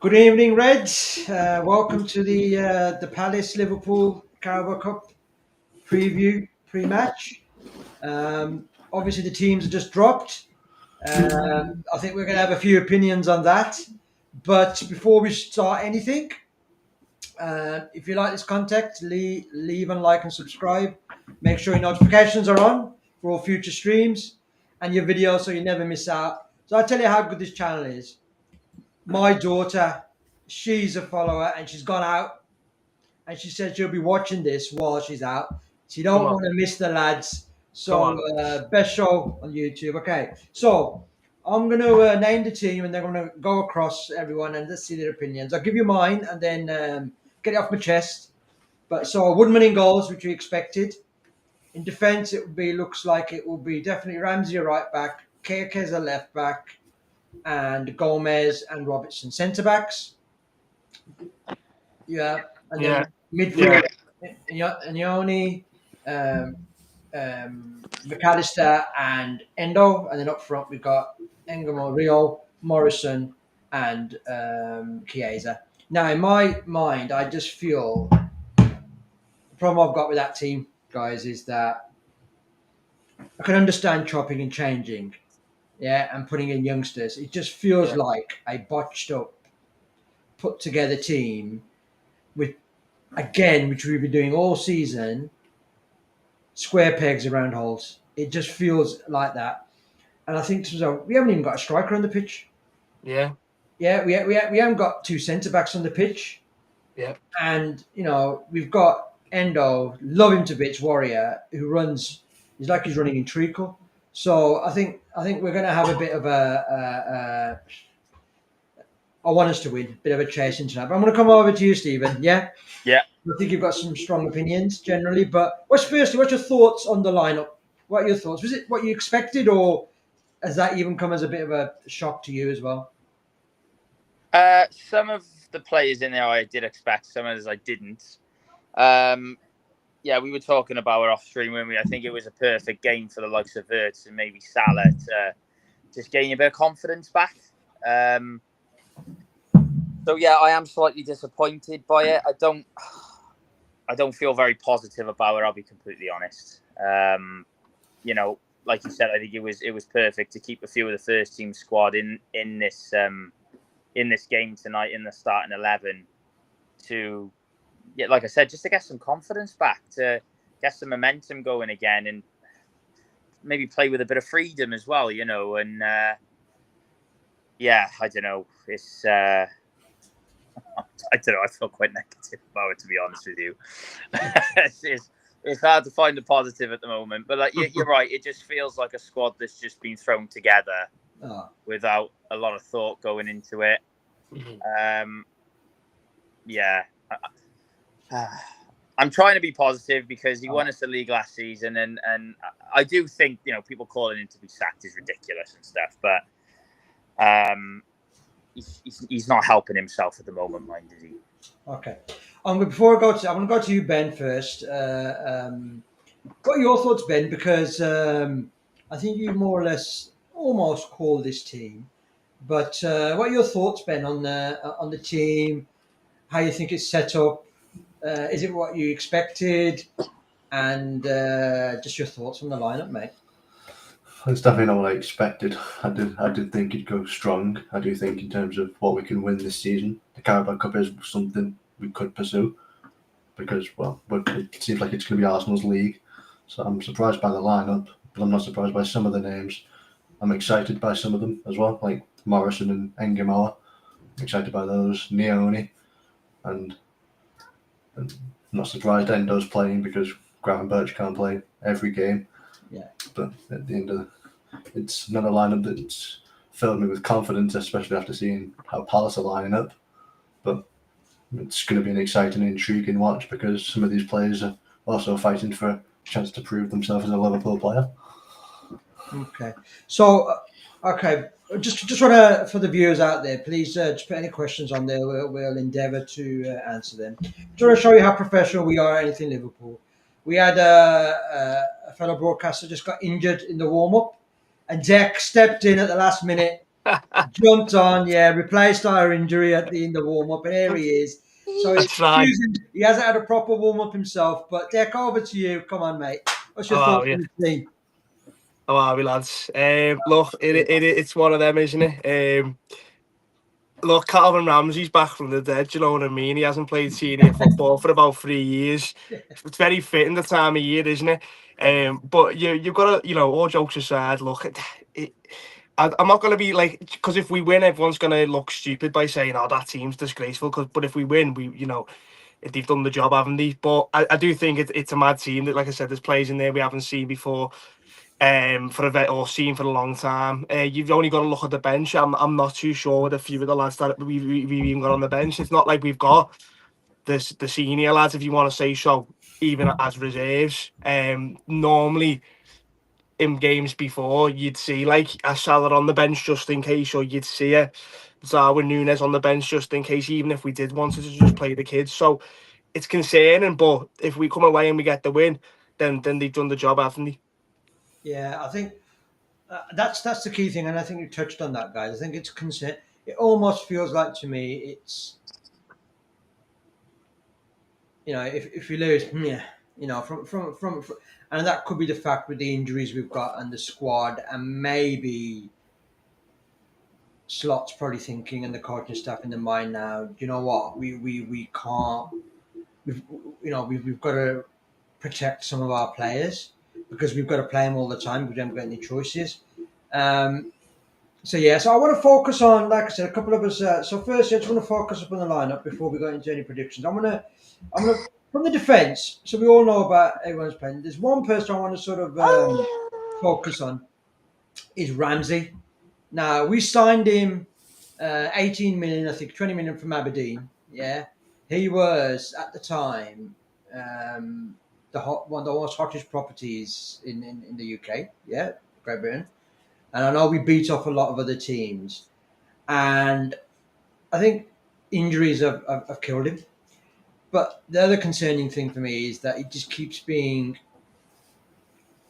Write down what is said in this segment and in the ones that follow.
Good evening, Reds. Welcome to the Palace Liverpool Carabao Cup preview pre-match. Obviously, the teams are just dropped. I think we're going to have a few opinions on that. But before we start anything, if you like this content, leave and like and subscribe. Make sure your notifications are on for all future streams and your videos so you never miss out. So I'll tell you how good this channel is. My daughter, she's a follower and she's gone out and she said she'll be watching this while she's out. She Come don't on, want to miss the lads. come So on. best show on YouTube. Okay, so I'm going to name the team and they're going to go across everyone and let's see their opinions. I'll give you mine and then get it off my chest. But so Woodman in goals, which we expected. In defence, it would be looks like it will be definitely Ramsey a right back, Kekes a left back, and Gomez and Robertson centre backs. Yeah, and Yeah, then yeah, midfield, Ioni, um, McAllister, and Endo, and then up front we've got Engamo, Rio, Morrison, and Chiesa. Now, in my mind, I just feel the problem I've got with that team, guys, is that I can understand chopping and changing, yeah, and putting in youngsters. It just feels yeah, like a botched up, put together team with again, which we've been doing all season, square pegs around holes. It just feels like that. And I think so. We haven't even got a striker on the pitch. yeah, Yeah, we haven't got two centre backs on the pitch. yeah, And, we've got Endo, love him to bits, Warrior, who runs, he's like he's running in treacle. So I think we're going to have a bit of I want us to win, a bit of a chase into that. But I'm going to come over to you, Stephen. Yeah? yeah. I think you've got some strong opinions generally, but what's your thoughts on the lineup? What are your thoughts? Was it what you expected, or has that even come as a bit of a shock to you as well? Some of the players in there I did expect, some others I didn't. Yeah, we were talking about it off stream, weren't we? I think it was a perfect game for the likes of Wirtz and maybe Salah to just gain a bit of confidence back. So yeah, I am slightly disappointed by it. I don't feel very positive about it. I'll be completely honest. Like you said, I think it was perfect to keep a few of the first team squad in this game tonight in the starting 11 to, yeah, like I said, just to get some confidence back, to get some momentum going again, and maybe play with a bit of freedom as well, and yeah, I don't know. It's I don't know. I feel quite negative about it, to be honest with you. it's hard to find a positive at the moment, but like you're right. It just feels like a squad that's just been thrown together without a lot of thought going into it. Yeah, I'm trying to be positive because he won us the league last season, and I do think people calling him to be sacked is ridiculous and stuff, but he's not helping himself at the moment, mind is he? Okay. Before I go to, I'm going to go to you, Ben, first. What are your thoughts, Ben? Because I think you more or less almost call this team. But what are your thoughts, Ben, on the team? How you think it's set up? Is it what you expected? And just your thoughts on the lineup, mate. It's definitely not what I expected. I did think it'd go strong. I do think in terms of what we can win this season, the Carabao Cup is something we could pursue because, well, it seems like it's going to be Arsenal's league. So I'm surprised by the lineup, but I'm not surprised by some of the names. I'm excited by some of them as well, like Morrison and Engamo. I'm excited by those, Nioni, and I'm not surprised Endo's playing because Graham Birch can't play every game. Yeah. But at the end of it's another lineup that's filled me with confidence, especially after seeing how Palace are lining up. But it's going to be an exciting and intriguing watch because some of these players are also fighting for a chance to prove themselves as a Liverpool player. Okay. So, okay, just want to, for the viewers out there, please just put any questions on there. We'll endeavour to answer them. Just want to show you how professional we are at Anything Liverpool. We had a fellow broadcaster just got injured in the warm-up, and Jack stepped in at the last minute jumped on, replaced our injury at the end of warm up, and here he is. So That's right. he hasn't had a proper warm up himself. But Deck, over to you. Come on, mate. What's your How thoughts are you? on the team? How are we, lads? Look, it's one of them, isn't it? Look, Calvin Ramsey's back from the dead, you know what I mean? He hasn't played senior football for about 3 years. It's very fitting the time of year, isn't it? But you've got to, all jokes aside, look, I'm not going to be like, because if we win, everyone's going to look stupid by saying, oh, that team's disgraceful. But if we win, they've done the job, haven't they? But I do think it's a mad team that, like I said, there's players in there we haven't seen before. For a vet or seen for a long time. You've only got to look at the bench. I'm not too sure with a few of the lads that we've even got on the bench. It's not like we've got the senior lads, if you want to say so, even as reserves. Normally in games before, you'd see like a Salah on the bench just in case, or you'd see a Darwin Núñez on the bench just in case, even if we did want to just play the kids. So it's concerning, but if we come away and we get the win, then they've done the job, haven't they? Yeah, I think that's the key thing, and I think you touched on that, guys. I think it's concern. It almost feels like to me it's if you lose, from and that could be the fact with the injuries we've got and the squad, and maybe Slot's probably thinking and the coaching staff in the mind now. You know what? We can't. We've got to protect some of our players because we've got to play them all the time. We don't get any choices. So I want to focus on, like I said, a couple of us. So first, I just want to focus up on the lineup before we go into any predictions. I'm gonna from the defence. So we all know about everyone's playing. There's one person I want to sort of focus on is Ramsey. Now we signed him 18 million, I think 20 million from Aberdeen. Yeah, he was at the time one of the most hottest properties in the UK. Yeah, Great Britain. And I know we beat off a lot of other teams. And I think injuries have killed him. But the other concerning thing for me is that it just keeps being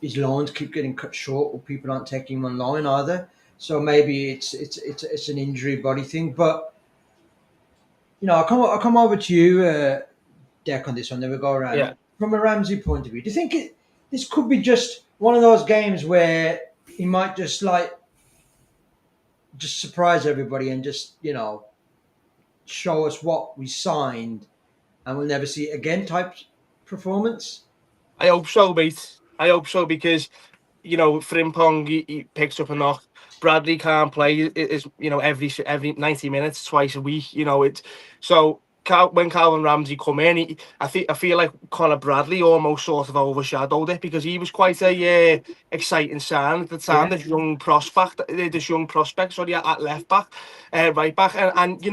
his loans keep getting cut short, or people aren't taking him on loan either. So maybe it's an injury body thing. But I'll come over to you, Deck, on this one. Then we'll go around. Yeah. From a Ramsey point of view, do you think this could be just one of those games where he might just surprise everybody and just show us what we signed and we'll never see it again type performance? I hope so, mate. I hope so because, Frimpong, he picks up a knock. Bradley can't play every 90 minutes, twice a week. When Calvin Ramsey come in, I feel like Conor Bradley almost sort of overshadowed it because he was quite a exciting sign at the time. Yeah. This young prospect, at left back, right back, and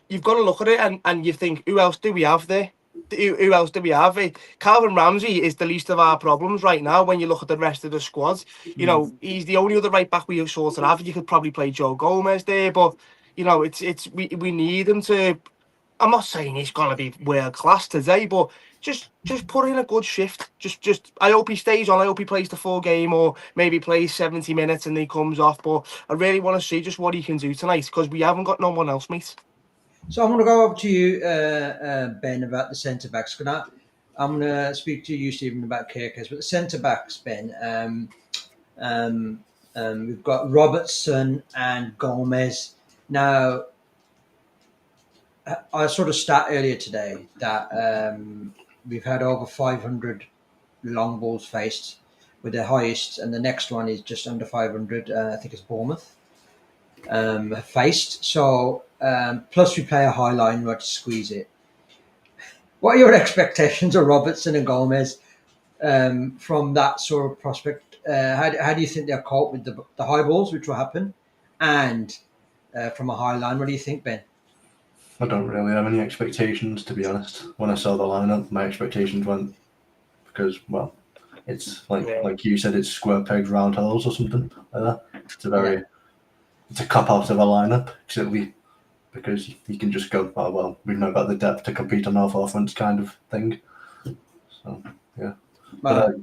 you've got to look at it and you think, who else do we have there? Who else do we have? Calvin Ramsey is the least of our problems right now. When you look at the rest of the squad, he's the only other right back we sort of have. You could probably play Joe Gomez there, but we need him to. I'm not saying he's gonna be world class today, but just put in a good shift. Just I hope he stays on. I hope he plays the full game, or maybe plays 70 minutes and he comes off. But I really want to see just what he can do tonight because we haven't got no one else, mate. So I'm going to go over to you, Ben, about the centre backs. I'm going to speak to you, Stephen, about Kirkers. But the centre backs, Ben, we've got Robertson and Gomez. Now, I sort of stat earlier today that we've had over 500 long balls faced, with the highest, and the next one is just under 500. I think it's Bournemouth. Faced. So plus we play a high line where to squeeze it. What are your expectations of Robertson and Gomez from that sort of prospect? How do you think they'll cope with the high balls, which will happen, and from a high line? What do you think, Ben? I don't really have any expectations, to be honest. When I saw the lineup, my expectations went because, well, it's like you said, it's square pegs, round holes or something like that. It's a cop out of a lineup, because you can just go, oh, well, we've not got the depth to compete on our offense kind of thing. So, yeah. But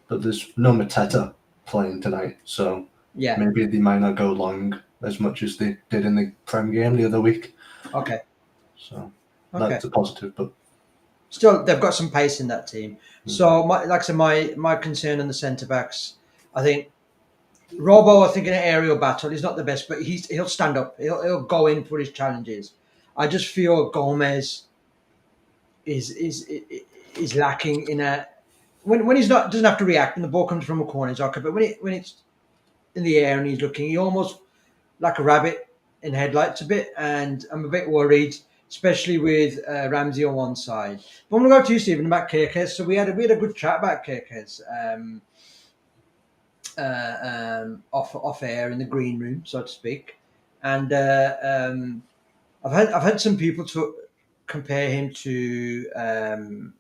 there's no Mateta playing tonight, so Yeah. Maybe they might not go long as much as they did in the Prem game the other week. Okay. So Okay. that's a positive, but Still, they've got some pace in that team. So, like I said, my concern on the centre backs, I think Robbo, I think in an aerial battle, he's not the best, but he'll stand up. He'll go in for his challenges. I just feel Gomez is lacking in a when he's not doesn't have to react and the ball comes from a corner, it's okay. But when it's in the air and he's looking, he almost like a rabbit in headlights a bit, and I'm a bit worried, especially with Ramsey on one side. But I'm going to go to you, Stephen, about Kirkes. So we had a good chat about Kirkes off air in the green room, so to speak, and I've had some people to compare him to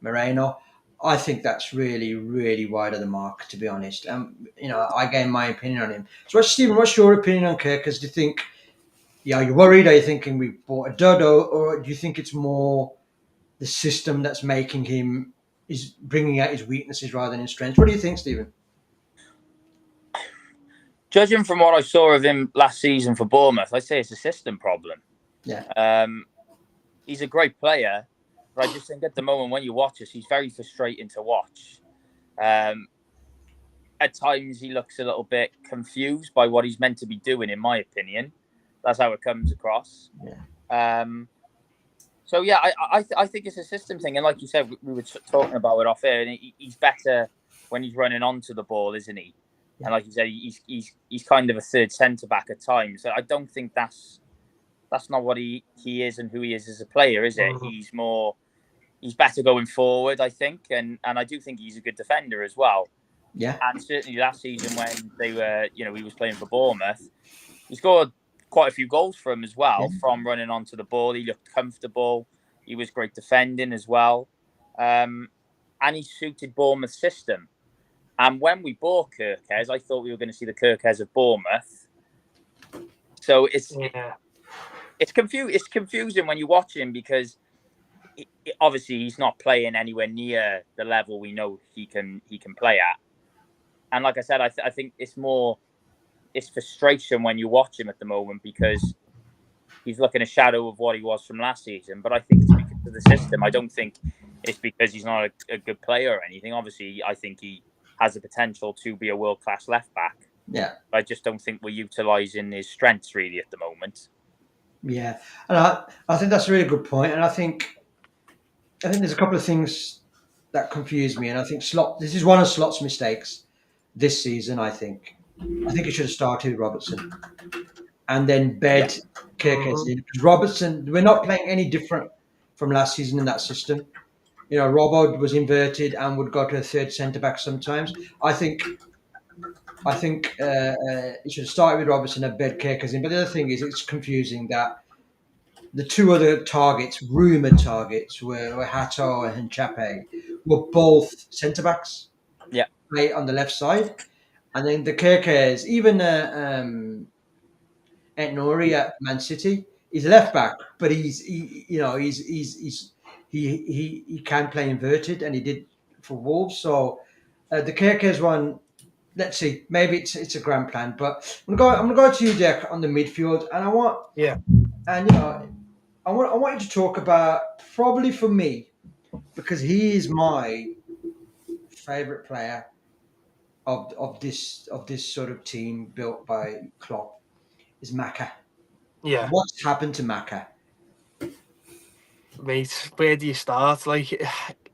Moreno. I think that's really wide of the mark, to be honest. I gave my opinion on him. So, Stephen, what's your opinion on Kirkes? Do you think, are you worried? Are you thinking we bought a dud, or do you think it's more the system that's making him is bringing out his weaknesses rather than his strengths? What do you think, Stephen? Judging from what I saw of him last season for Bournemouth, I'd say it's a system problem. Yeah. He's a great player, but I just think at the moment when you watch us, he's very frustrating to watch. At times he looks a little bit confused by what he's meant to be doing, in my opinion. That's how it comes across. Yeah. So yeah, I think it's a system thing, and like you said, we were talking about it off air, and he's better when he's running onto the ball, isn't he? Yeah. And like you said, he's kind of a third centre back at times. So I don't think that's not what he is and who he is as a player, is it? Mm-hmm. He's better going forward, I think, and I do think he's a good defender as well. Yeah. And certainly last season when they were, he was playing for Bournemouth, he scored quite a few goals for him as well, from running onto the ball. He looked comfortable. He was great defending as well. And he suited Bournemouth's system. And when we bought Kirkes, I thought we were going to see the Kirkes of Bournemouth. So it's confusing when you watch him, because obviously he's not playing anywhere near the level we know he can play at. And like I said, I think it's frustration when you watch him at the moment, because he's looking a shadow of what he was from last season. But I think it's because of the system. I don't think it's because he's not a good player or anything. Obviously, I think he has the potential to be a world-class left-back. Yeah. I just don't think we're utilising his strengths really at the moment. Yeah. And I think that's a really good point. And I think there's a couple of things that confuse me. And I think this is one of Slot's mistakes this season, I think. He should have started with Robertson and then bed Kirkes in. Because Robertson, we're not playing any different from last season in that system. Robbo was inverted and would go to a third centre-back sometimes. I think he should have started with Robertson and bed Kirkes in. But the other thing is, it's confusing that the two other rumoured targets, were Hato and Chape, were both centre-backs. Yeah. Play on the left side. And then the Kirkes, even Ent-Nouri at Man City, he's a left back, but he can play inverted, and he did for Wolves. So the Kirkes one, let's see, maybe it's a grand plan. But I'm gonna go to you, Jack, on the midfield, and I want I want you to talk about, probably for me, because he is my favourite player of this sort of team built by Klopp, is Maka. Yeah. What's happened to Maka? Mate, where do you start? Like,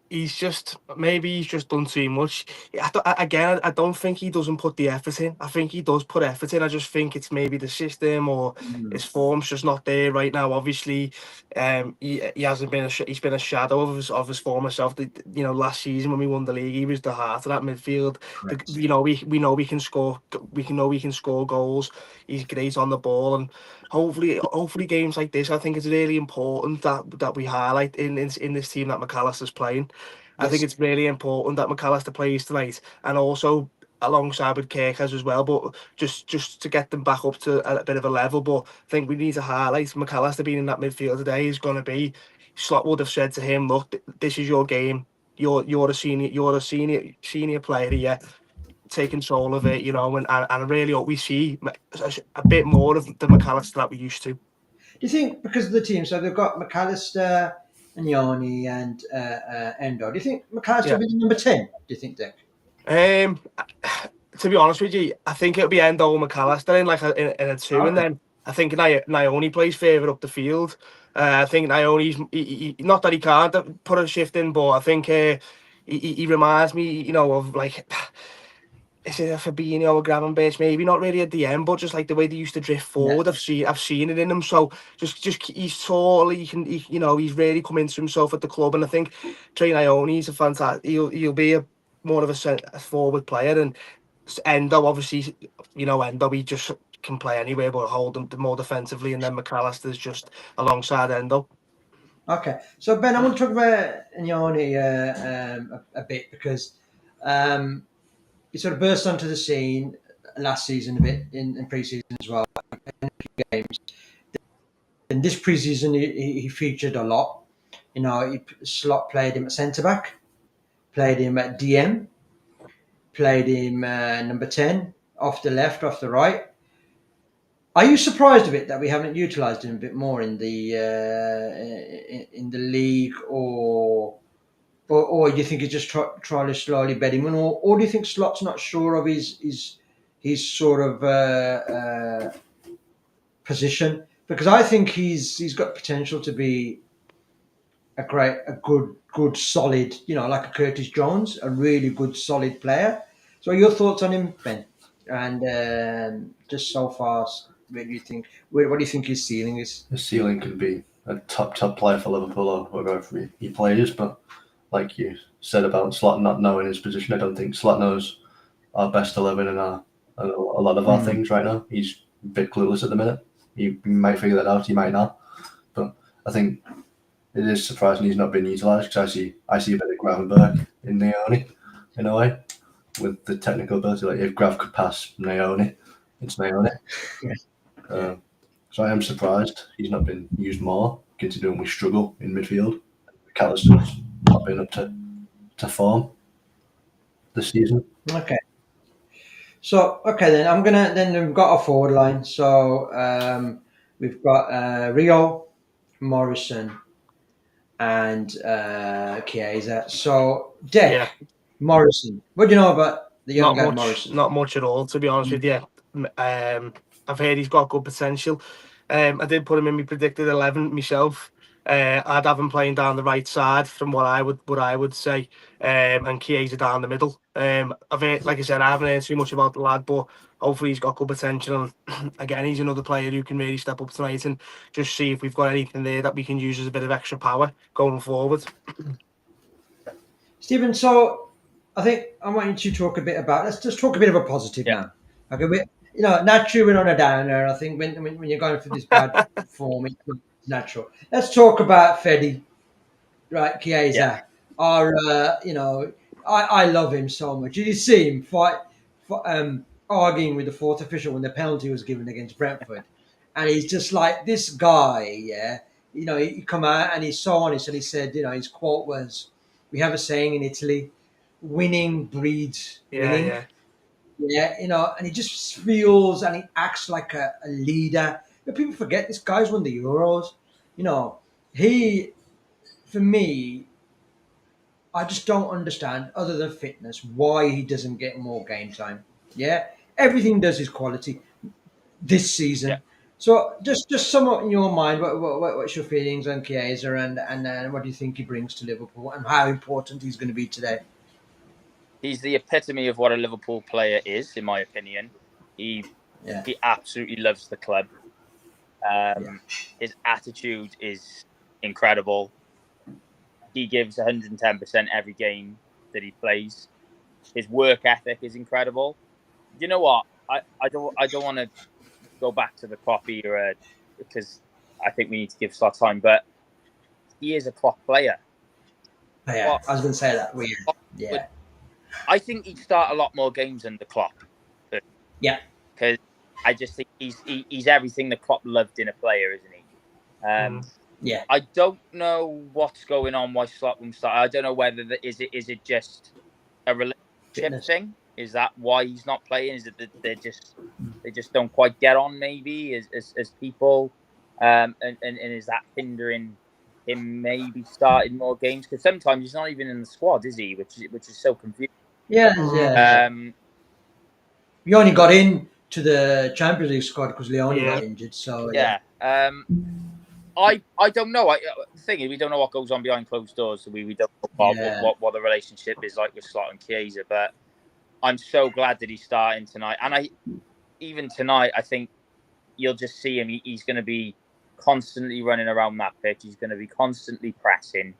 he's just done too much. I don't think he doesn't put the effort in. I think he does put effort in. I just think it's maybe the system or his form's just not there right now. Obviously, he hasn't been he's been a shadow of his former self. Last season when we won the league, he was the heart of that midfield. We know we can score. We can score goals. He's great on the ball, and hopefully games like this, I think it's really important that we highlight in this team that McAllister's playing. Yes. I think it's really important that McAllister plays tonight, and also alongside with Kirkes as well, but just to get them back up to a bit of a level. But I think we need to highlight McAllister being in that midfield today is going to be, Slot would have said to him, look, this is your game. You're a senior player here. take control of it, and I really hope we see a bit more of the McAllister that we used to. Do you think because of the team, so they've got McAllister and Yanni and Endo, do you think McAllister will be the number 10? Do you think, Dick? To be honest with you, I think it'll be Endo and McAllister in a 2, and then I think Naoni plays further up the field. I think Naoni's he, not that he can't put a shift in, but I think he reminds me, of is it a Fabinho or Gravenberch? Maybe not really at the end, but just like the way they used to drift forward. Yeah. I've seen it in him. So just he's tall. He's really come into himself at the club, and I think Trey Naoni's a fantastic. He'll be more of a forward player, and Endo obviously, Endo he just can play anywhere but hold them more defensively, and then McAllister's just alongside Endo. Okay, so Ben, I want to talk about Yanni a bit because he sort of burst onto the scene last season a bit in pre-season as well, in a few games. In this pre-season, he featured a lot. Slot played him at centre back, played him at DM, played him number 10, off the left, off the right. Are you surprised a bit that we haven't utilised him a bit more in the league, or do you think he's just trying to slowly bed him in, or do you think Slot's not sure of his sort of position? Because I think he's got potential to be a good solid, like a Curtis Jones, a really good solid player. So your thoughts on him, Ben? And just so far, what do you think his ceiling is? His ceiling could be a top player for Liverpool or wherever he plays, but like you said about Slot not knowing his position, I don't think Slot knows our best 11 and a lot of our things right now. He's a bit clueless at the minute. He might figure that out, he might not. But I think it is surprising he's not been utilised, because I see a bit of Gravenberch in Naoni in a way, with the technical ability. Like if Grav could pass Naoni, it's Naoni. So I am surprised he's not been used more, considering we struggle in midfield. McAllister's not been up to form this season. Okay. So then we've got our forward line. So we've got Rio, Morrison, and Chiesa. So Dick, Morrison. What do you know about the young guy Morrison? Not much at all, to be honest with you. I've heard he's got good potential. I did put him in my predicted 11 myself. I'd have him playing down the right side from what I would say, and Chiesa down the middle. I've heard, like I said, I haven't heard too much about the lad, but hopefully he's got good potential. And again, he's another player who can really step up tonight and just see if we've got anything there that we can use as a bit of extra power going forward. Stephen, so I think I want you to talk a bit about. Let's just talk a bit of a positive now. Okay, naturally we're on a downer. I think when you're going through this bad form, it's natural. Let's talk about Fede, right? Chiesa. I love him so much. Did you see him arguing with the fourth official when the penalty was given against Brentford? And he's just like, this guy, he come out and he's so honest, and he said, his quote was, "We have a saying in Italy, winning breeds winning." And he just feels and he acts like a leader. But people forget this guy's won the Euros. For me, I just don't understand, other than fitness, why he doesn't get more game time. Yeah, everything does his quality this season. Yeah. So just somewhat in your mind, what's your feelings on Chiesa, and what do you think he brings to Liverpool, and how important he's going to be today? He's the epitome of what a Liverpool player is, in my opinion. He absolutely loves the club. His attitude is incredible. He gives 110% every game that he plays. His work ethic is incredible. You know what? I don't want to go back to the Klopp era, because I think we need to give Slot time, but he is a Klopp player. Yeah, I was going to say that. Weird. Yeah. I think he'd start a lot more games under Klopp. Yeah. Because I just think he's everything that Klopp loved in a player, isn't he? Yeah. I don't know what's going on, why Slot won't start. I don't know whether is it just a relationship thing, Is that why he's not playing? Is it that they just don't quite get on maybe as people, and is that hindering him maybe starting more games? Because sometimes he's not even in the squad, is he? Which is so confusing. Yeah. We only got in to the Champions League squad because Leone got injured. So yeah. I don't know. The thing is, we don't know what goes on behind closed doors. So we don't know what the relationship is like with Slot and Chiesa. But I'm so glad that he's starting tonight. And even tonight, I think you'll just see him. He's going to be constantly running around that pitch. He's going to be constantly pressing.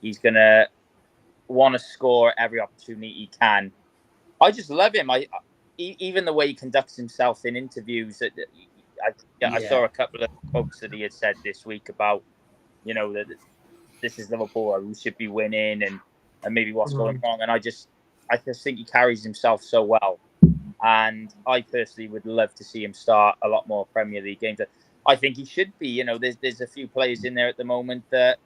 He's going to want to score every opportunity he can. I just love him. Even the way he conducts himself in interviews. I saw a couple of quotes that he had said this week about, that this is Liverpool, we should be winning, and maybe what's going wrong. And I just think he carries himself so well. And I personally would love to see him start a lot more Premier League games. I think he should be. There's a few players in there at the moment that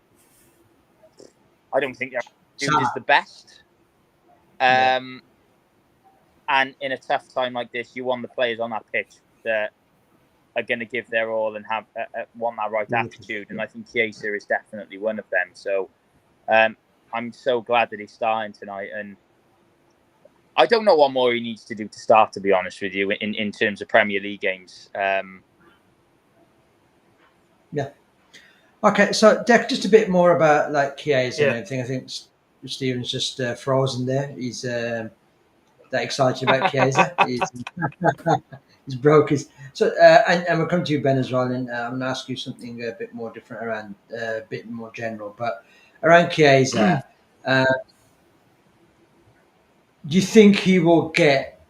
I don't think their attitude is the best. And in a tough time like this, you want the players on that pitch that are going to give their all and have want that right attitude. And I think Chiesa is definitely one of them. So I'm so glad that he's starting tonight. And I don't know what more he needs to do to start, to be honest with you, in terms of Premier League games. Yeah. Okay, so Deck, just a bit more about like Chiesa and everything. I think Stephen's just frozen there. He's that excited about Chiesa. He's broke his. So and we'll come to you, Ben, as well. And I'm going to ask you something a bit more different around, a bit more general, but around Chiesa. Do you think he will get?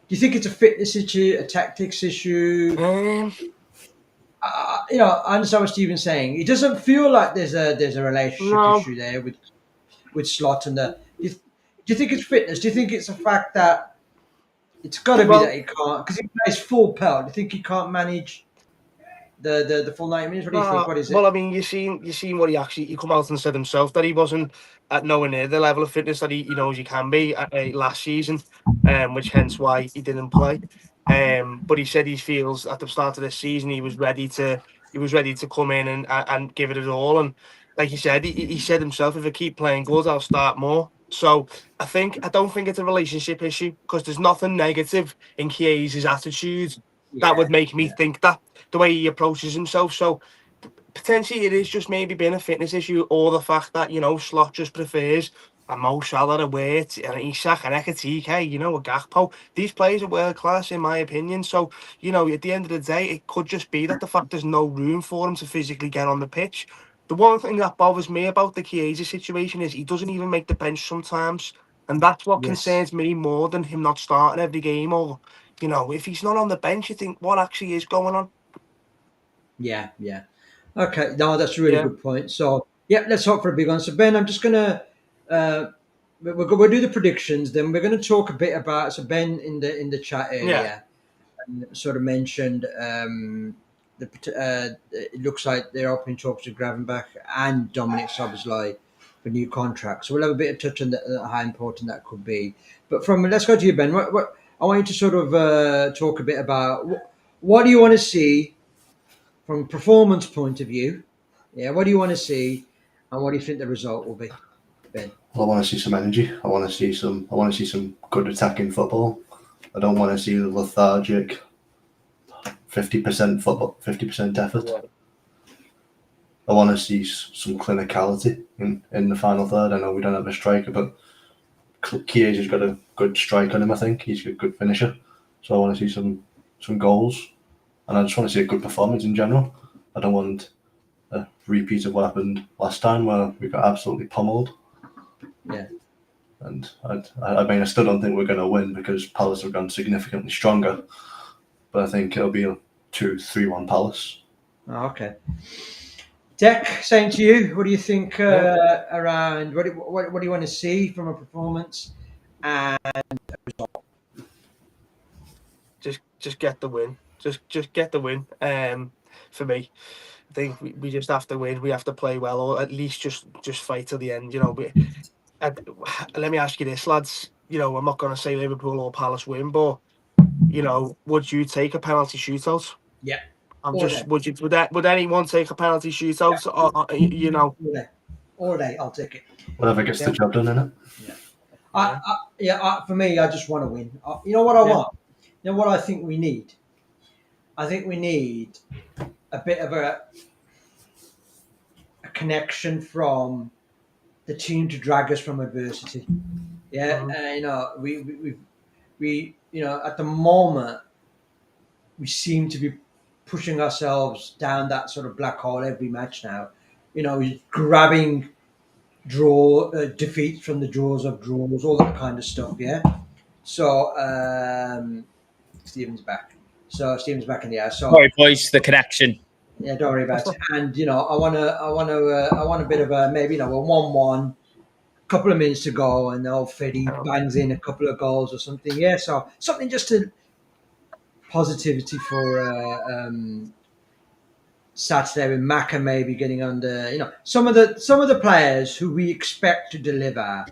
Do you think it's a fitness issue, a tactics issue? I understand what Stephen's saying. It doesn't feel like there's a relationship issue there with Slot and the. Do you think it's fitness? Do you think it's a fact that it's got to be that he can't, because he plays full pelt? Do you think he can't manage the full 90 minutes? What do you think? What is it? Well, I mean, you seen what he come out and said himself that he wasn't at nowhere near the level of fitness that he knows he can be at last season, which hence why he didn't play. But he said he feels at the start of this season he was ready to come in and give it his all. And like he said, he said himself, if I keep playing good, I'll start more. So I don't think it's a relationship issue, because there's nothing negative in Chiesa's attitude that would make me think that, the way he approaches himself. So potentially it is just maybe been a fitness issue, or the fact that, Slot just prefers a Mo Salah, a Wirt, an Isak, an Ekatike, a Gakpo. These players are world class in my opinion. So, at the end of the day, it could just be that the fact there's no room for him to physically get on the pitch. The one thing that bothers me about the Chiesa situation is he doesn't even make the bench sometimes. And that's what concerns me more than him not starting every game. Or, if he's not on the bench, you think, what actually is going on? Yeah. Okay, no, that's a really good point. So, let's hope for a big one. So, Ben, I'm just going to, we'll do the predictions. Then we're going to talk a bit about, so Ben in the chat earlier sort of mentioned it looks like they're opening talks with Gravenbach and Dominic Szoboszlai for new contracts. So we'll have a bit of touch on how important that could be. But let's go to you, Ben. What I want you to sort of talk a bit about what do you want to see from a performance point of view? Yeah, what do you want to see, and what do you think the result will be, Ben? Well, I want to see some energy. I want to see some good attacking football. I don't want to see the lethargic 50% football, 50% effort. I want to see some clinicality in the final third. I know we don't have a striker, but Chiesa's got a good strike on him. I think he's a good finisher. So I want to see some goals, and I just want to see a good performance in general. I don't want a repeat of what happened last time, where we got absolutely pummeled. Yeah. And I still don't think we're going to win, because Palace have gone significantly stronger. But I think it'll be a 2-3-1 Palace. Oh, okay. Deck, same to you. What do you think around? What do you want to see from a performance and a result? Just get the win. Just get the win. For me, I think we just have to win. We have to play well, or at least just fight till the end. Let me ask you this, lads. you know, I'm not going to say Liverpool or Palace win, but you know, would you take a penalty shootout? Yeah. I'm All just day. would anyone take a penalty shootout? You know, All day, I'll take it. Whatever gets the job done, innit? For me, I just want to win. You know what I Yeah. want? You know what I think we need? I think we need a bit of a connection from the team to drag us from adversity. Yeah, Mhm. you know, we you know, at the moment we seem to be pushing ourselves down that sort of black hole every match now. You know, grabbing defeats from the jaws of draws, all that kind of stuff. Yeah. So Stephen's back. So Stephen's back in the house. So Sorry, boys, the connection. yeah, don't worry about it. And you know, I want a bit of a maybe, you know, a 1-1, couple of minutes to go, and old Freddy bangs in a couple of goals or something. Yeah, so something just to positivity for Saturday with Maka maybe getting under. You know, some of the players who we expect to deliver,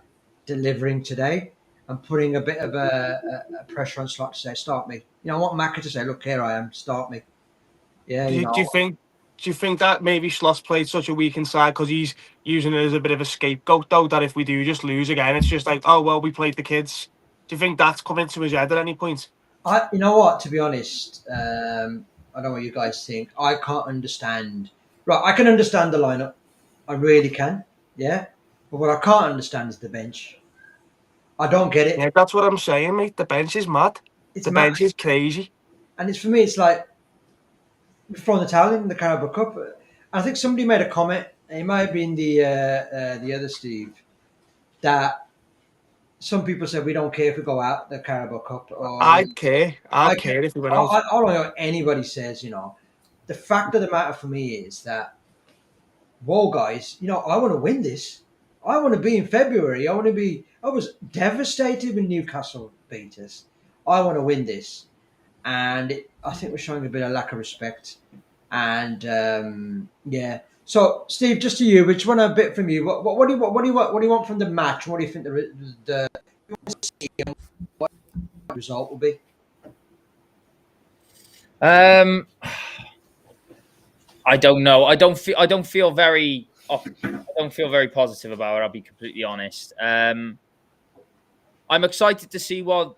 delivering today, and putting a bit of a pressure on Slot to say, start me. You know, I want Maka to say, look, here I am, start me. Yeah, Do you you, do you know. think? Do you think that maybe Schloss played such a weak inside because he's using it as a bit of a scapegoat, though? That if we do just lose again, it's just like, oh well, we played the kids. Do you think that's come into his head at any point? You know what? To be honest, I don't know what you guys think. I can't understand. Right, I can understand the lineup. I really can. Yeah, but what I can't understand is the bench. I don't get it. Yeah, that's what I'm saying, mate. The bench is mad. It's The mad, bench is crazy. and it's for me. It's like we've thrown the towel in the Carabao Cup. I think somebody made a comment. It might have been the other Steve, that some people said we don't care if we go out the Carabao Cup, or you know, I'd care. I, I'd care if we went out. I don't know what anybody says. You know, the fact of the matter for me is that, whoa, guys, you know, I want to win this. I want to be in February. I want to be. I was devastated when Newcastle beat us. I want to win this, and I think we're showing a bit of lack of respect. And yeah. So, Steve, just to you, which one a bit from you? What do you what do you what do you want from the match? What do you think the result will be? I don't know. I don't feel very. I don't feel very positive about it. I'll be completely honest. I'm excited to see what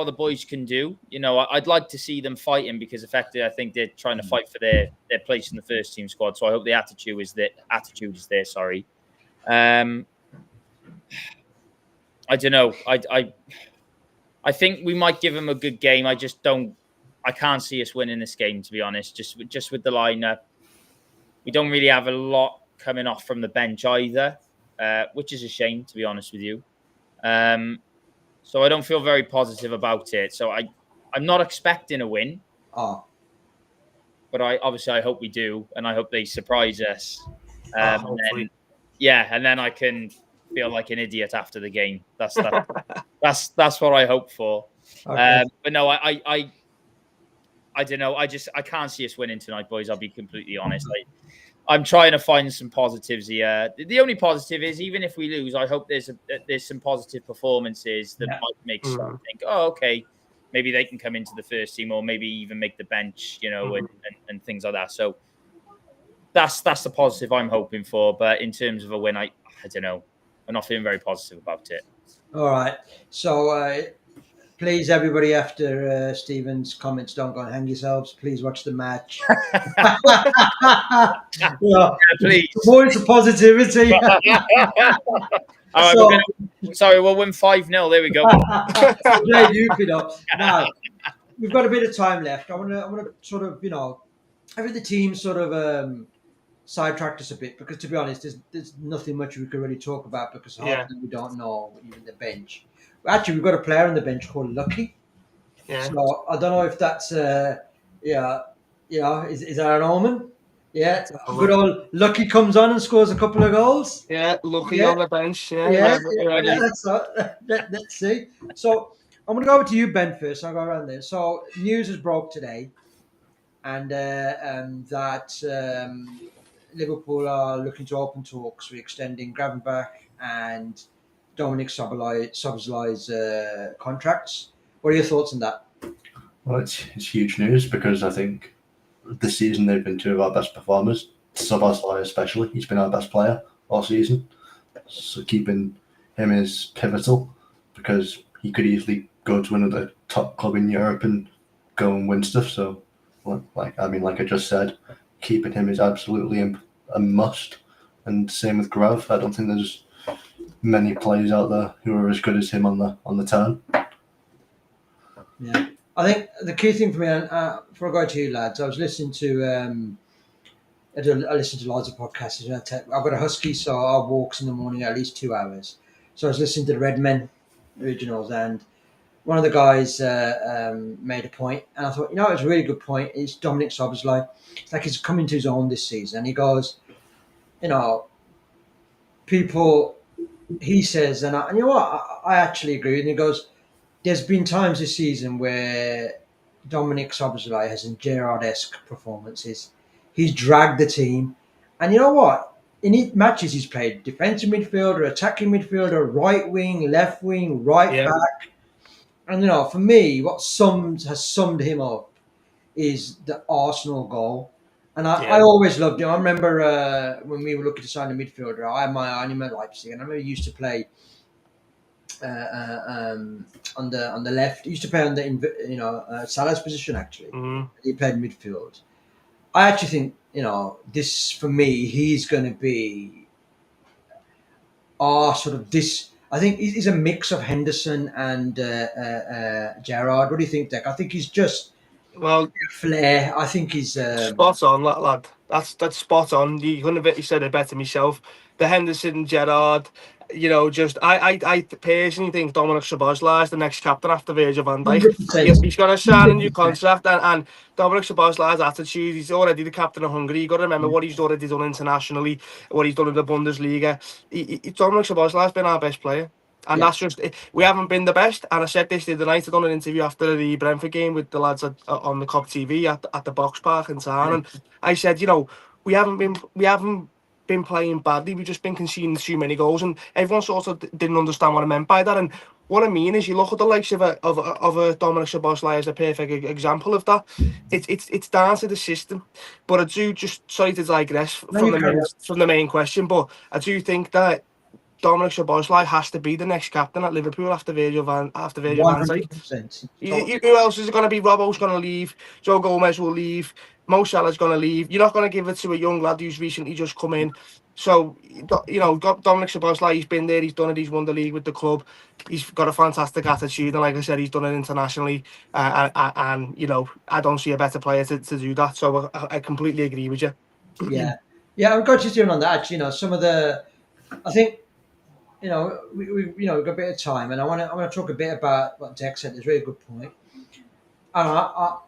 the boys can do. You know, I'd like to see them fighting because effectively, I think they're trying to fight for their place in the first team squad. So I hope the attitude is there. Sorry. I don't know. I think we might give them a good game. I just don't. I can't see us winning this game, to be honest. Just with the lineup, we don't really have a lot coming off from the bench either, which is a shame, to be honest with you. So I don't feel very positive about it. So I'm not expecting a win, Oh, but I hope we do, and I hope they surprise us. Hopefully. And then I can feel like an idiot after the game. That's what I hope for. okay. But no, I don't know. I can't see us winning tonight, boys. I'll be completely honest. I'm trying to find some positives here. The only positive is, even if we lose, I hope there's some positive performances that might make Slot think, oh, okay, maybe they can come into the first team, or maybe even make the bench, you know, and things like that. So that's the positive I'm hoping for. But in terms of a win, I don't know. I'm not feeling very positive about it. All right. So, please, everybody, after Stephen's comments, don't go and hang yourselves. Please watch the match. Yeah, Please. voice of positivity. All right, we'll win 5-0. There we go. Great, you put up. Now, we've got a bit of time left. I want to sort of, you know, I think the team sort of sidetracked us a bit, because, to be honest, there's nothing much we can really talk about, because half of them we don't know, even the bench. Actually, we've got a player on the bench called Lucky. Yeah. So I don't know if that's yeah, you know, is that an omen? Yeah, good old Lucky comes on and scores a couple of goals. Yeah, Lucky Yeah. on the bench. Yeah, that's let's see. So I'm going to go over to you, Ben, first. I'll go around there. So news has broke today, and that Liverpool are looking to open talks for extending Gravenbach and Dominic Szoboszlai's contracts. What are your thoughts on that? Well, it's huge news because I think this season they've been two of our best performers. Szoboszlai especially, he's been our best player all season. So keeping him is pivotal because he could easily go to another top club in Europe and go and win stuff. So, like I just said, keeping him is absolutely a must. And same with Grav. I don't think there's many players out there who are as good as him on the turn. Yeah, I think the key thing for me, before I go to you lads, I was listening to. I listen to lots of podcasts. I've got a husky, so I walks in the morning at least 2 hours. So I was listening to the Red Men originals, and one of the guys made a point, and I thought, it was a really good point. It's Dominic Szoboszlai. It's like he's coming to his own this season. And he goes, people, he says, and you know what, I actually agree. And he goes, there's been times this season where Dominic Szoboszlai has in Gerrard-esque performances. He's dragged the team. And you know what? In matches he's played defensive midfielder, attacking midfielder, right wing, left wing, right back. And for me, what has summed him up is the Arsenal goal. And I always loved him. I remember when we were looking to sign a midfielder, I had my eye on him at Leipzig, and I remember he used to play on the left. He used to play on the Salah's position actually. Mm-hmm. He played midfield. I actually think this for me, he's going to be sort of this. I think he's a mix of Henderson and Gerrard. What do you think, Dick? I think he's just flair. I think he's spot on, lad. That's spot on. You couldn't have said it better myself. The Henderson, Gerrard, I personally think Dominic Szoboszlai is the next captain after Virgil van Dijk. 100%. He's going to sign a new contract, and Dominic Szoboszlai's attitude, he's already the captain of Hungary. You've got to remember what he's already done internationally, what he's done in the Bundesliga. Dominic Szoboszlai's been our best player. And that's just, we haven't been the best. And I said this the other night. I done an interview after the Brentford game with the lads on the Cop TV at the Box Park in town. And I said, we haven't been playing badly. We've just been conceding too many goals. And everyone sort of didn't understand what I meant by that. And what I mean is, you look at the likes of a Dominic Szoboszlai as a perfect example of that. It's down to the system. But I do sorry to digress from the main question, but I do think that Dominic Szoboszlai has to be the next captain at Liverpool after Virgil van Dijk. Who else is going to be? Robbo's going to leave. Joe Gomez will leave. Mo Salah's going to leave. You're not going to give it to a young lad who's recently just come in. So, Dominic Szoboszlai, he's been there, he's done it, he's won the league with the club. He's got a fantastic attitude, and like I said, he's done it internationally. And I don't see a better player to do that. So I completely agree with you. Yeah, I'm got you on that. Actually, some of the, I think. We've got a bit of time, and I want to talk a bit about what Dex said. It's a really good point. Our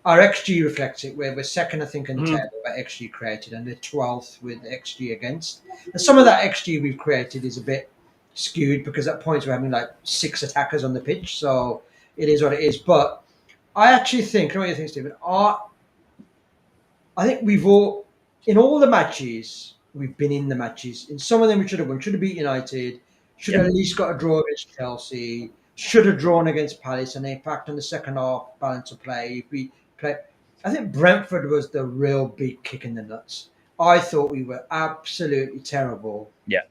XG reflects it. We're second, I think, in the table by XG created, and we're 12th with XG against. And some of that XG we've created is a bit skewed because at points we're having like 6 attackers on the pitch, so it is what it is. But I actually think, I know what you think, Stephen. I think we've all, in all the matches. We've been in the matches. In some of them, we should have won. Should have beat United. Should have at least got a draw against Chelsea. Should have drawn against Palace. And in fact, in the second half, balance of play, I think Brentford was the real big kick in the nuts. I thought we were absolutely terrible. Yeah.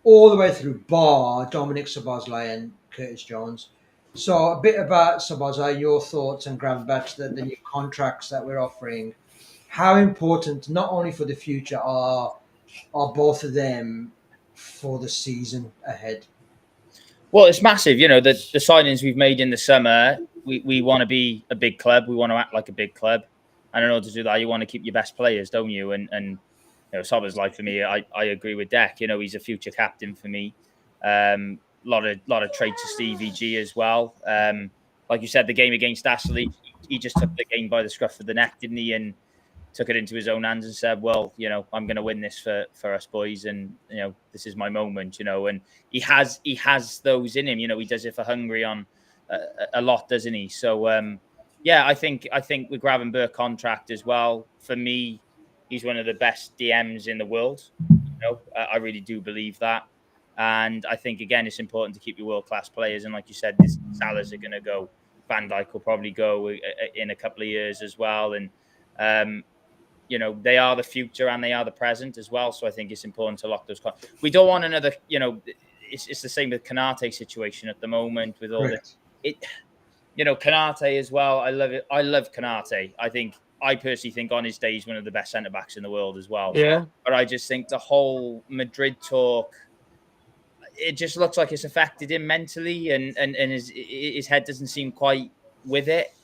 All the way through, bar Dominic Szoboszlai and Curtis Jones. So a bit about Szoboszlai, your thoughts and Gravenberch, the new contracts that we're offering. How important, not only for the future, are both of them for the season ahead? Well, it's massive. The signings we've made in the summer, we want to be a big club. We want to act like a big club. And in order to do that, you want to keep your best players, don't you? And Szoboszlai, for me, I agree with Deck. He's a future captain for me. Lot of traits of Stevie G as well. Like you said, the game against Ashley, he just took the game by the scruff of the neck, didn't he? And took it into his own hands and said, well, I'm going to win this for us boys. And, this is my moment, and he has those in him, he does it for Hungary on a lot, doesn't he? So, I think with Gravenberch contract as well, for me, he's one of the best DMs in the world. I really do believe that. And I think, again, it's important to keep your world-class players. And like you said, this Salahs are going to go. Van Dijk will probably go in a couple of years as well. And, they are the future and they are the present as well. So I think it's important to lock those. We don't want another, it's the same with Konate situation at the moment with all this. Konate as well. I love it. I love Konate. I personally think on his day he's one of the best centre-backs in the world as well. Yeah. But I just think the whole Madrid talk, it just looks like it's affected him mentally, and his head doesn't seem quite with it.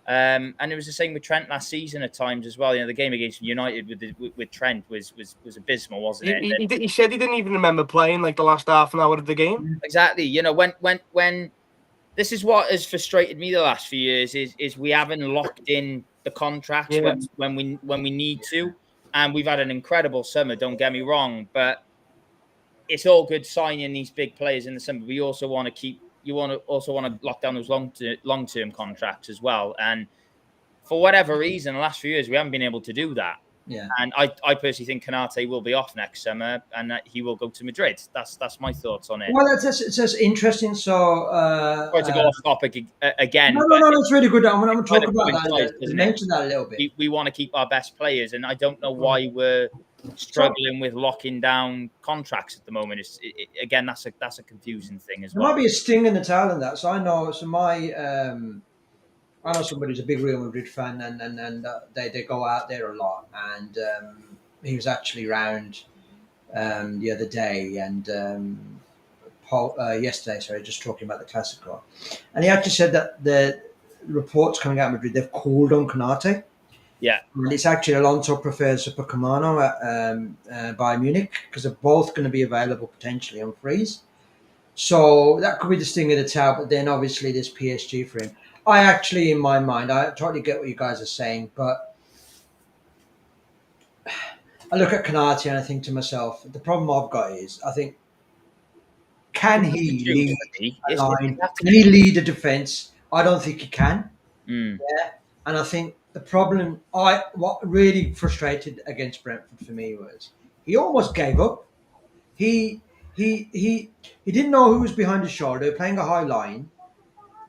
And it was the same with Trent last season at times as well. The game against United with Trent was abysmal, wasn't it? He said he didn't even remember playing like the last half an hour of the game. Exactly. When this is what has frustrated me the last few years is we haven't locked in the contracts when we need to, and we've had an incredible summer. Don't get me wrong, but it's all good signing these big players in the summer. We also want to lock down those long-term contracts as well. And for whatever reason, the last few years, we haven't been able to do that. Yeah. And I personally think Konate will be off next summer and that he will go to Madrid. That's my thoughts on it. Well, that's interesting. So, sorry to go off topic again. No, it's really good. I'm going to talk about that. Mention that a little bit. We want to keep our best players, and I don't know why we're struggling with locking down contracts at the moment. Again, that's a confusing thing as well. There might be a sting in the tail in that. So I know. So I know somebody who's a big Real Madrid fan, and they go out there a lot. And he was actually round the other day, and yesterday. Sorry, just talking about the Clasico, and he actually said that the reports coming out of Madrid, they've called on Konate. Yeah, and it's actually Alonso prefers Upamecano at Bayern Munich because they're both going to be available potentially on frees. So that could be the sting of the tail. But then obviously there's PSG for him. I actually, in my mind, I totally get what you guys are saying, but I look at Konate and I think to myself, the problem I've got is I think, can he lead a line? Can he lead a defence? I don't think he can. Mm. Yeah, and I think the problem, what really frustrated against Brentford for me was he almost gave up. He didn't know who was behind his shoulder, playing a high line.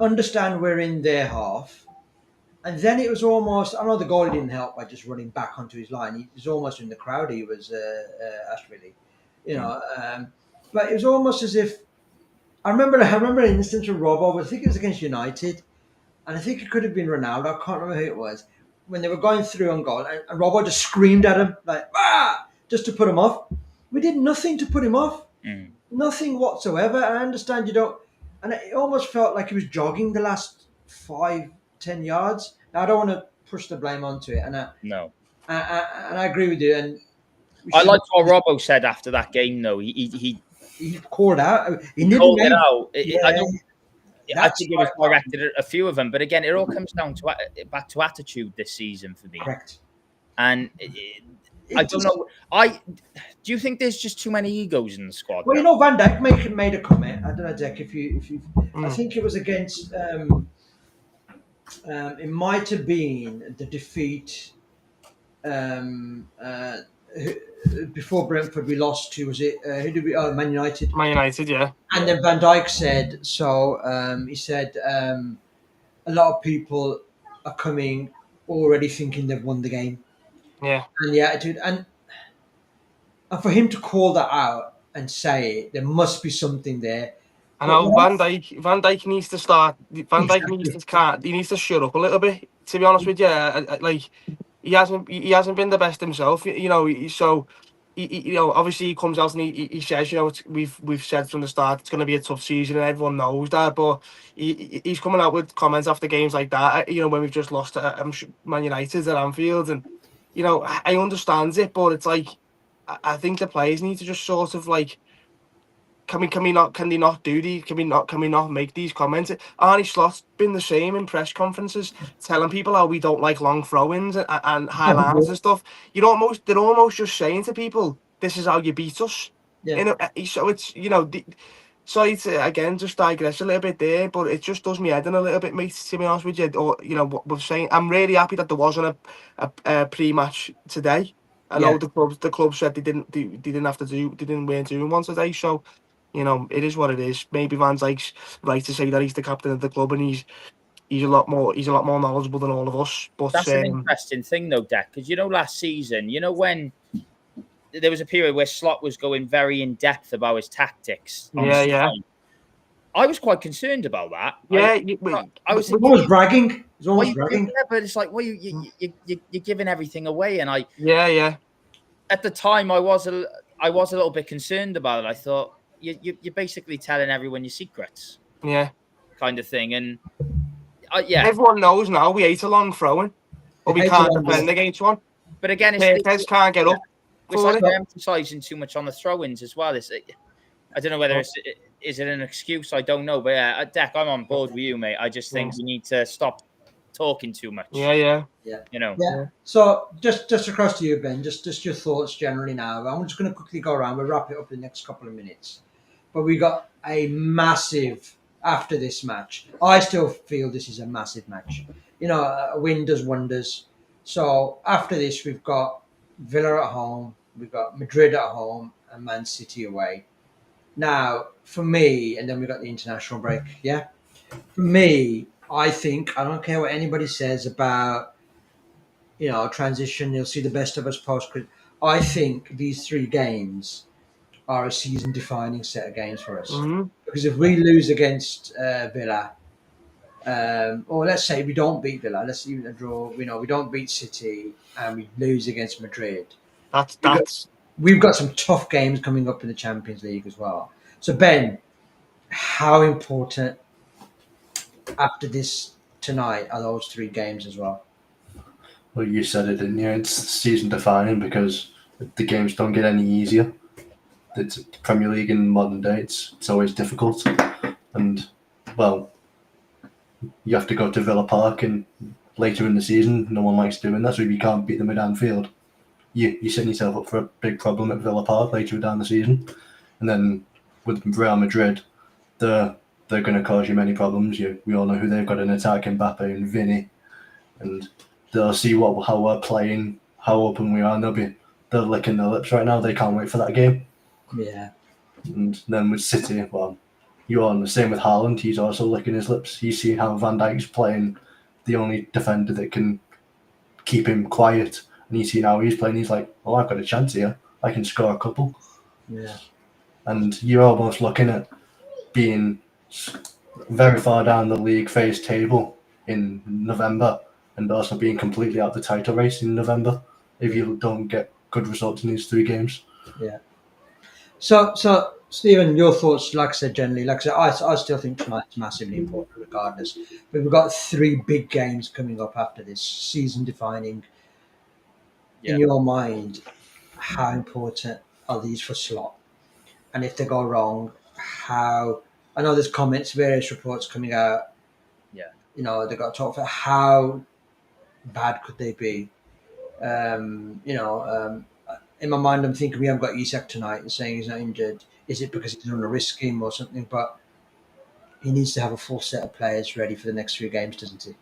Understand we're in their half, and then it was almost. I know the goalie didn't help by just running back onto his line. He was almost in the crowd. He was Ashwili, but it was almost as if I remember an instance with Robbo. I think it was against United, and I think it could have been Ronaldo. I can't remember who it was when they were going through on goal, and Robbo just screamed at him like just to put him off. We did nothing to put him off, nothing whatsoever. I understand you don't. And it almost felt like he was jogging the last 5-10 yards. Now, I don't want to push the blame onto it. And I agree with you. And I liked what Robbo said after that game, though. He called out. He called it out. I think it was directed at a few of them. But again, it all comes down to back to attitude this season for me. Correct. And I don't know. Do you think there's just too many egos in the squad? Well, Van Dijk made a comment. I don't know, Dick, if you I think it was against. It might have been the defeat before Brentford. We lost to, was it? Who did we? Oh, Man United. Man United, yeah. And then Van Dijk said so. He said a lot of people are coming already thinking they've won the game. Yeah. And the attitude, and for him to call that out and say it, there must be something there. I know Van Dijk needs to start. Van Dijk needs to shut up a little bit. To be honest with you, like he hasn't been the best himself. So obviously he comes out and he says, we've said from the start it's going to be a tough season and everyone knows that. But he's coming out with comments after games like that. When we've just lost Man United at Anfield and. I understand it, but it's like I think the players need to just sort of like, can they not make these comments? Arne Slot's been the same in press conferences, telling people how we don't like long throw-ins and high lines and stuff. They're almost just saying to people, "This is how you beat us." Yeah. So it's sorry to again just digress a little bit there, but it just does me head in a little bit, mate. To be honest with you, or what we're saying, I'm really happy that there wasn't a pre-match today. I know the club said they weren't doing one today, so You know, it is what it is. Maybe Van Dijk's right to say that he's the captain of the club and he's a lot more knowledgeable than all of us. But That's an interesting thing, though, Deck, because last season, when there was a period where Slot was going very in depth about his tactics on the side. I was quite concerned about that. Yeah, I was thinking, always bragging. He's always bragging. Yeah, but it's like, you're giving everything away, and at the time, I was a little bit concerned about it. I thought you're basically telling everyone your secrets, kind of thing, and everyone knows now we ate a long throwing, but we can't defend against one. But again, it's can't get up. It's like they're emphasising too much on the throw-ins as well. I don't know whether is it an excuse. I don't know, but Deck, I'm on board with you, mate. I just think we need to stop talking too much. Yeah. So just across to you, Ben. Just your thoughts generally now. I'm just going to quickly go around. We'll wrap it up in the next couple of minutes. But we got a massive after this match. I still feel this is a massive match. A win does wonders. So after this, we've got Villa at home, we've got Madrid at home, and Man City away. Now, for me, and then we've got the international break. Yeah, for me, I think I don't care what anybody says about transition. You'll see the best of us post. I think these 3 games are a season-defining set of games for us. Because if we lose against Villa, or let's say we don't beat Villa, let's even a draw. We don't beat City, and we lose against Madrid. We've got some tough games coming up in the Champions League as well. So Ben, how important after this tonight are those 3 games as well? Well, you said it, didn't you? It's season-defining because the games don't get any easier. It's Premier League in modern day. It's always difficult, and well, you have to go to Villa Park and later in the season. No one likes doing that, so if you can't beat them at Anfield, you're setting yourself up for a big problem at Villa Park later down the season. And then with Real Madrid, they're going to cause you many problems. We all know who they've got in attack, Mbappe and Vinny, and they'll see how we're playing, how open we are, and they're licking their lips right now. They can't wait for that game. Yeah. And then with City, well, you are the same with Haaland. He's also licking his lips. He's seen how Van Dijk's playing, the only defender that can keep him quiet. And he's seen how he's playing. He's like, oh, I've got a chance here. I can score a couple. Yeah. And you're almost looking at being very far down the league phase table in November and also being completely out the title race in November if you don't get good results in these 3 games. Yeah. So Stephen, your thoughts, like I said, generally, I still think tonight's massively important regardless. But we've got 3 big games coming up after this, season-defining. Yeah. In your mind, how important are these for Slot? And if they go wrong, how... I know there's various reports coming out. Yeah. They've got to talk about how bad could they be. In my mind, I'm thinking we haven't got Isak tonight and saying he's not injured. Is it because he's on a risk scheme or something? But he needs to have a full set of players ready for the next 3 games, doesn't he?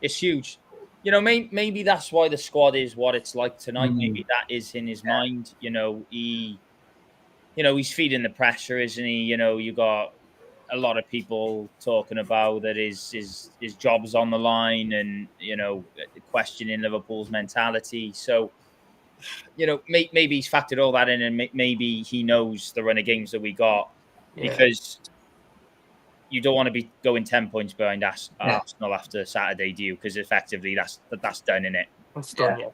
It's huge. Maybe that's why the squad is what it's like tonight. Maybe that is in his mind. He's feeding the pressure, isn't he? You got a lot of people talking about that his job's on the line and, questioning Liverpool's mentality. So, maybe he's factored all that in and maybe he knows the run of games that we got because you don't want to be going 10 points behind Arsenal after Saturday, do you? Because effectively that's done, innit? That's done,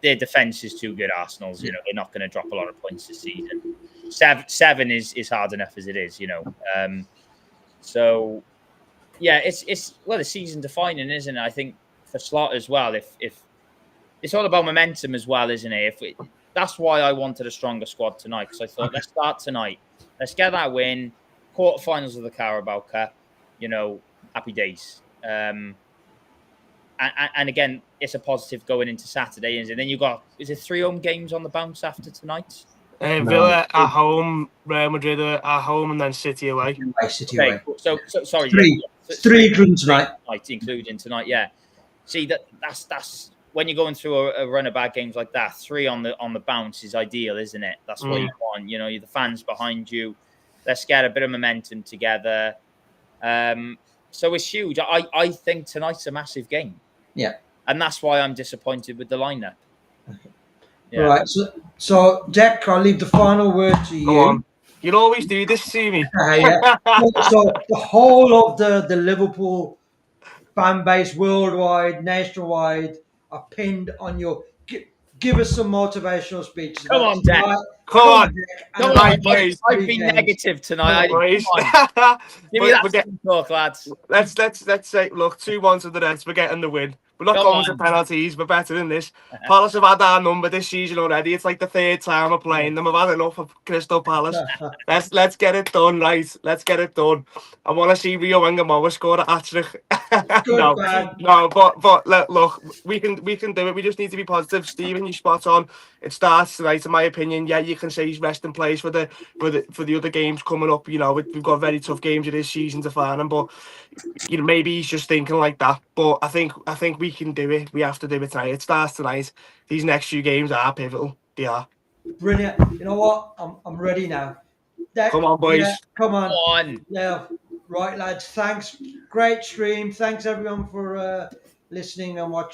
their defence is too good, Arsenal's. They're not going to drop a lot of points this season. 7 is hard enough as it is, So, yeah, it's season defining, isn't it? I think for Slot as well. If it's all about momentum as well, isn't it? That's why I wanted a stronger squad tonight because I thought let's start tonight, let's get that win, quarterfinals of the Carabao Cup, happy days. And again, it's a positive going into Saturday, and then is it 3 home games on the bounce after tonight? Villa at home, Real Madrid at home, and then City away. City away. So sorry, 3 including tonight. Including tonight, yeah. See that's when you're going through a run of bad games like that. 3 on the bounce is ideal, isn't it? That's what you want. The fans behind you. Let's get a bit of momentum together. So it's huge. I think tonight's a massive game. Yeah. And that's why I'm disappointed with the lineup. Yeah. Right. So Jack, I'll leave the final word to you. Go on. You'll always do this to me. Yeah. So the whole of the Liverpool fan base, worldwide, nationwide, are pinned on your. Give us some motivational speeches. Come on, Jack. Come on. Jack. Come And on, Right, boys. I've been negative tonight. Boys. Come on. Give me that talk, lads. Let's say, look, 2-1 to the Reds. We're getting the win. We're not Come going on. to penalties. We're better than this. Palace have had our number this season already. It's like the third time we're playing them. I've had enough of Crystal Palace. Let's get it done, right? Let's get it done. I want to see Rio Wengamoa score a hat-trick. No, but look, we can do it. We just need to be positive. Stephen, you're spot on. It starts tonight, in my opinion. Yeah, you can say he's resting place for the other games coming up. You know, we've got very tough games of this season to find him, but you know, maybe he's just thinking like that. But I think we can do it. We have to do it tonight. It starts tonight. These next few games are pivotal. They are. Brilliant. You know what? I'm ready now. Come on, boys. Yeah, come on. Come on. Yeah. Right, lads. Thanks. Great stream. Thanks everyone for listening and watching.